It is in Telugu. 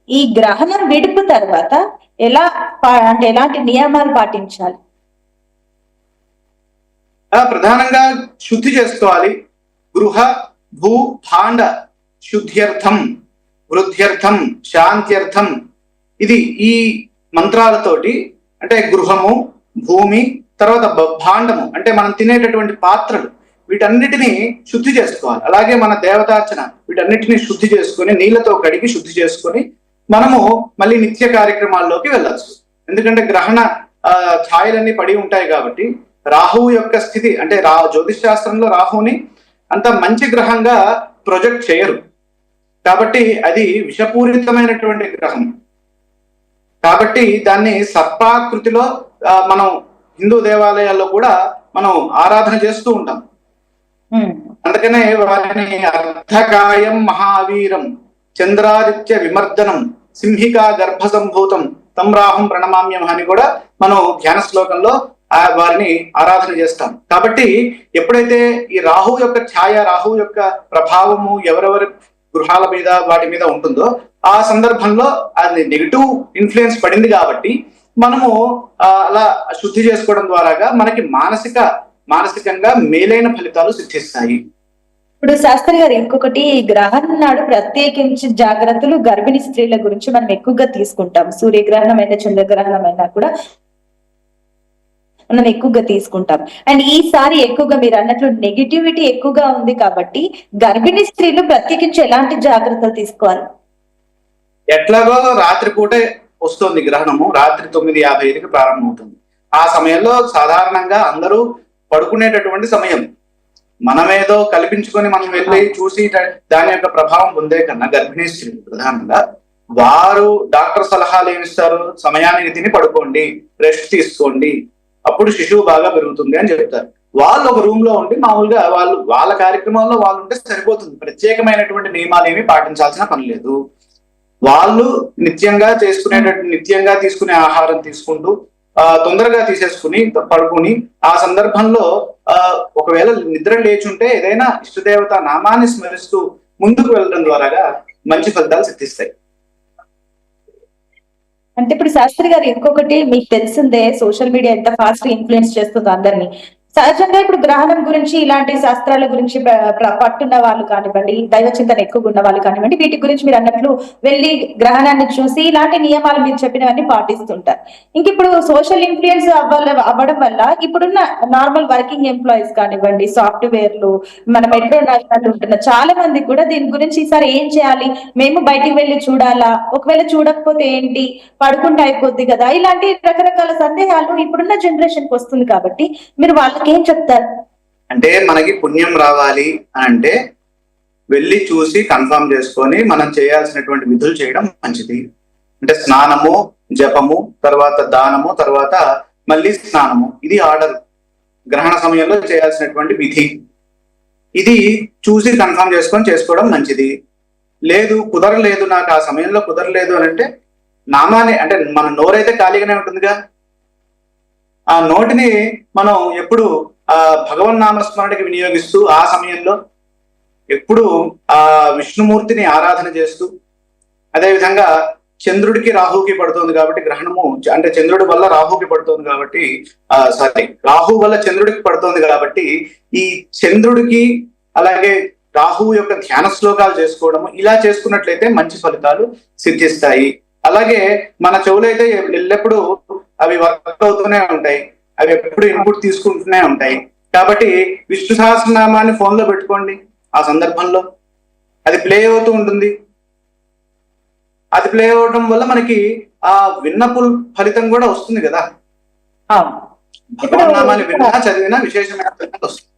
ఈ గ్రహణం విడుపు తర్వాత ఎలా అంటే ఎలాంటి నియమాలు పాటించాలి? ప్రధానంగా శుద్ధి చేసుకోవాలి. గృహ భూ భాండ శుద్ధ్యర్థం, వృద్ధ్యర్థం, శాంత్యర్థం, ఇది ఈ మంత్రాలతోటి అంటే గృహము, భూమి, తర్వాత భాండము అంటే మనం తినేటటువంటి పాత్రలు, వీటన్నిటిని శుద్ధి చేసుకోవాలి. అలాగే మన దేవతార్చన వీటన్నిటిని శుద్ధి చేసుకొని నీళ్లతో కడిగి శుద్ధి చేసుకొని మనము మళ్ళీ నిత్య కార్యక్రమాల్లోకి వెళ్ళచ్చు. ఎందుకంటే గ్రహణ ఛాయలన్నీ పడి ఉంటాయి కాబట్టి రాహువు యొక్క స్థితి అంటే జ్యోతిష్ శాస్త్రంలో రాహువుని అంత మంచి గ్రహంగా ప్రొజెక్ట్ చేయరు కాబట్టి అది విషపూరితమైనటువంటి గ్రహం కాబట్టి దాన్ని సర్పాకృతిలో మనం హిందూ దేవాలయాల్లో కూడా మనం ఆరాధన చేస్తూ ఉంటాం. అందుకనే వారిని అర్ధకాయం మహావీరం చంద్రాదిత్య విమర్దనం సింహికా గర్భ సంభూతం తం రాహుం ప్రణమామ్యం అని కూడా మనం ధ్యాన శ్లోకంలో వారిని ఆరాధన చేస్తాం. కాబట్టి ఎప్పుడైతే ఈ రాహువు యొక్క ఛాయ, రాహువు యొక్క ప్రభావము ఎవరెవరి గృహాల మీద వాటి మీద ఉంటుందో ఆ సందర్భంలో అది నెగిటివ్ ఇన్ఫ్లుయెన్స్ పడింది కాబట్టి మనము అలా శుద్ధి చేసుకోవడం ద్వారాగా మనకి మానసికంగా మేలైన ఫలితాలు సిద్ధిస్తాయి. ఇప్పుడు శాస్త్రి గారు ఇంకొకటి, గ్రహణం నాడు ప్రత్యేకించి జాగ్రత్తలు గర్భిణీ స్త్రీల గురించి మనం ఎక్కువగా తీసుకుంటాం. సూర్యగ్రహణం అయినా చంద్రగ్రహణం అయినా కూడా మనం ఎక్కువగా తీసుకుంటాం. అండ్ ఈసారి ఎక్కువగా మీరు అన్నట్లు నెగిటివిటీ ఎక్కువగా ఉంది కాబట్టి గర్భిణీ స్త్రీలు ప్రత్యేకించి ఎలాంటి జాగ్రత్తలు తీసుకోవాలి? ఎట్లాగో రాత్రిపూట వస్తుంది గ్రహణము, రాత్రి 9:55కి ప్రారంభమవుతుంది. ఆ సమయంలో సాధారణంగా అందరూ పడుకునేటటువంటి సమయం. మనమేదో కల్పించుకొని మనం వెళ్ళి చూసి దాని యొక్క ప్రభావం పొందే కన్నా గర్భిణీ స్త్రీలు ప్రధానంగా వారు డాక్టర్ సలహాలు ఏమిస్తారు, సమయానికి తిని పడుకోండి, రెస్ట్ తీసుకోండి, అప్పుడు శిశువు బాగా పెరుగుతుంది అని చెప్తారు. వాళ్ళు ఒక రూమ్ లో ఉండి మామూలుగా వాళ్ళ కార్యక్రమాల్లో వాళ్ళు ఉంటే సరిపోతుంది. ప్రత్యేకమైనటువంటి నియమాలు ఏమి పాటించాల్సిన పని లేదు. వాళ్ళు నిత్యంగా తీసుకునే ఆహారం తీసుకుంటూ తొందరగా తీసేసుకుని పడుకుని ఆ సందర్భంలో ఒకవేళ నిద్ర లేచుంటే ఏదైనా ఇష్టదేవత నామాన్ని స్మరిస్తూ ముందుకు వెళ్ళడం ద్వారా మంచి ఫలితాలు సిద్ధిస్తాయి. అంటే ఇప్పుడు శాస్త్రి గారు ఇంకొకటి, మీకు తెలిసిందే సోషల్ మీడియా ఎంత ఫాస్ట్ ఇన్ఫ్లుయెన్స్ చేస్తుందో అందరినీ. సహజంగా ఇప్పుడు గ్రహణం గురించి ఇలాంటి శాస్త్రాల గురించి పట్టున్న వాళ్ళు కానివ్వండి, దైవ చింతన ఎక్కువగా ఉన్న వాళ్ళు కానివ్వండి, వీటి గురించి మీరు అన్నట్లు వెళ్ళి గ్రహణాన్ని చూసి ఇలాంటి నియమాలు మీరు చెప్పినవన్నీ పాటిస్తుంటారు. ఇంక ఇప్పుడు సోషల్ ఇన్ఫ్లుయెన్స్ అవ్వడం వల్ల ఇప్పుడున్న నార్మల్ వర్కింగ్ ఎంప్లాయీస్ కానివ్వండి, సాఫ్ట్వేర్లు, మన మెట్రో నగరాలు ఉంటున్న చాలా మంది కూడా దీని గురించి ఈసారి ఏం చేయాలి, మేము బయటికి వెళ్ళి చూడాలా, ఒకవేళ చూడకపోతే ఏంటి, పడుకుంటే అయిపోద్ది కదా, ఇలాంటి రకరకాల సందేహాలు ఇప్పుడున్న జనరేషన్ కి వస్తుంది. కాబట్టి మీరు వాళ్ళకి ఏం చెప్తారు? అంటే మనకి పుణ్యం రావాలి అంటే వెళ్ళి చూసి కన్ఫర్మ్ చేసుకొని మనం చేయాల్సినటువంటి విధులు చేయడం మంచిది. అంటే స్నానము, జపము, తర్వాత దానము, తర్వాత మళ్ళీ స్నానము, ఇది ఆర్డర్. గ్రహణ సమయంలో చేయాల్సినటువంటి విధి. ఇది చూసి కన్ఫర్మ్ చేసుకోవడం మంచిది. లేదు కుదరలేదు, నాకు ఆ సమయంలో కుదరలేదు అని అంటే నామాన్ని, అంటే మన నోరైతే ఖాళీగానే ఉంటుందిగా, ఆ నోటిని మనం ఎప్పుడు భగవన్ నామస్మరణకి వినియోగిస్తూ ఆ సమయంలో ఎప్పుడు ఆ విష్ణుమూర్తిని ఆరాధన చేస్తూ, అదేవిధంగా చంద్రుడికి రాహుకి పడుతుంది కాబట్టి గ్రహణము అంటే చంద్రుడి వల్ల రాహుకి పడుతుంది కాబట్టి రాహు వల్ల చంద్రుడికి పడుతుంది కాబట్టి ఈ చంద్రుడికి అలాగే రాహువు యొక్క ధ్యాన శ్లోకాలు చేసుకోవడము, ఇలా చేసుకున్నట్లయితే మంచి ఫలితాలు సిద్ధిస్తాయి. అలాగే మన చెవులైతే ఎల్లప్పుడూ అవి వర్క్ అవుతూనే ఉంటాయి, అవి ఎప్పుడు ఇన్పుట్ తీసుకుంటూనే ఉంటాయి. కాబట్టి విష్ణు సహస్రనామాన్ని ఫోన్ లో పెట్టుకోండి, ఆ సందర్భంలో అది ప్లే అవుతూ ఉంటుంది. అది ప్లే అవడం వల్ల మనకి ఆ విన్నపు ఫలితం కూడా వస్తుంది కదా. భగవన్ నామాన్ని విన్నా చదివినా విశేషమైన ఫలితాలు వస్తుంది.